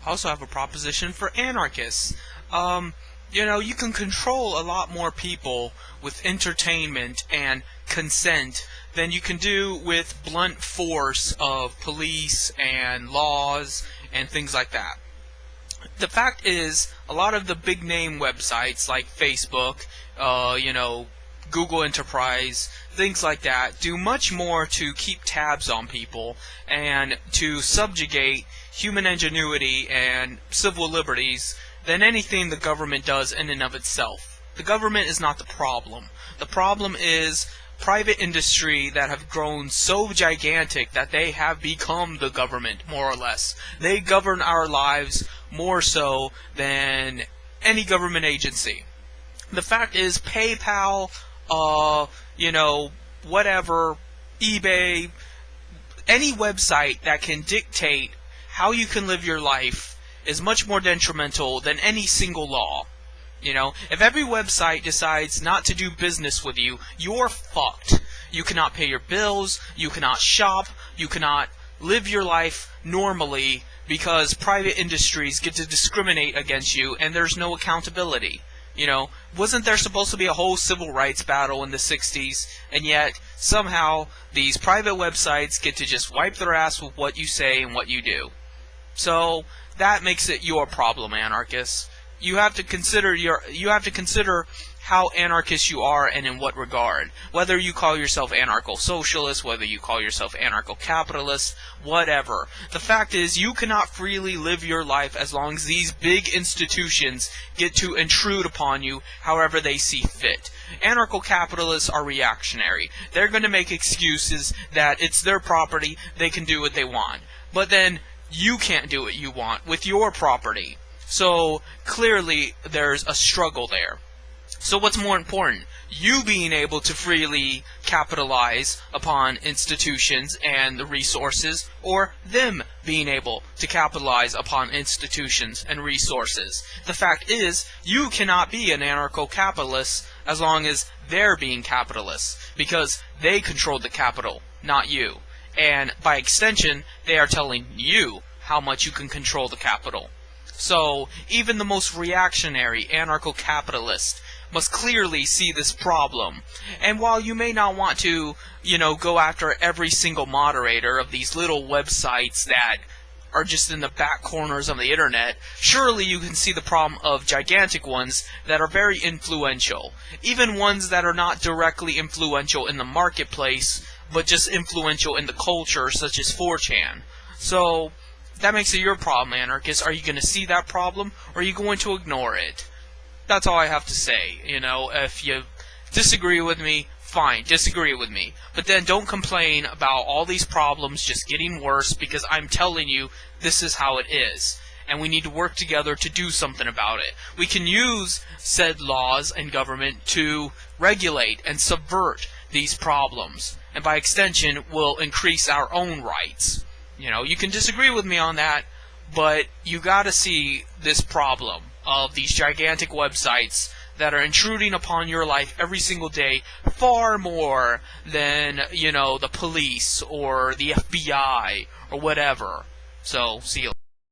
I also have a proposition for anarchists. You can control a lot more people with entertainment and consent than you can do with blunt force of police and laws and things like that. The fact is, a lot of the big name websites like Facebook, Google Enterprise, things like that, do much more to keep tabs on people and to subjugate human ingenuity and civil liberties than anything the government does in and of itself. The government is not the problem. The problem is private industry that have grown so gigantic that they have become the government, more or less. They govern our lives more so than any government agency. The fact is, PayPal, whatever, eBay, any website that can dictate how you can live your life is much more detrimental than any single law. If every website decides not to do business with you, you're fucked. You cannot pay your bills, you cannot shop, you cannot live your life normally because private industries get to discriminate against you and there's no accountability. Wasn't there supposed to be a whole civil rights battle in the 60s, and yet somehow these private websites get to just wipe their ass with what you say and what you do. So that makes it your problem, anarchists. You have to consider how anarchist you are and in what regard. Whether you call yourself anarcho-socialist, whether you call yourself anarcho-capitalist, whatever. The fact is, you cannot freely live your life as long as these big institutions get to intrude upon you however they see fit. Anarcho-capitalists are reactionary. They're going to make excuses that it's their property, they can do what they want. But then, you can't do what you want with your property. So, clearly, there's a struggle there. So what's more important? You being able to freely capitalize upon institutions and the resources, or them being able to capitalize upon institutions and resources? The fact is, you cannot be an anarcho-capitalist as long as they're being capitalists, because they control the capital, not you. And by extension, they are telling you how much you can control the capital. So, even the most reactionary anarcho-capitalist must clearly see this problem. And while you may not want to, go after every single moderator of these little websites that are just in the back corners of the internet, surely you can see the problem of gigantic ones that are very influential. Even ones that are not directly influential in the marketplace, but just influential in the culture, such as 4chan. So, that makes it your problem, anarchists. Are you going to see that problem, or are you going to ignore it? That's all I have to say. If you disagree with me, fine, disagree with me. But then don't complain about all these problems just getting worse, because I'm telling you, this is how it is. And we need to work together to do something about it. We can use said laws and government to regulate and subvert these problems. And by extension, will increase our own rights. You can disagree with me on that, but you gotta see this problem of these gigantic websites that are intruding upon your life every single day far more than, the police or the FBI or whatever. So, see you later.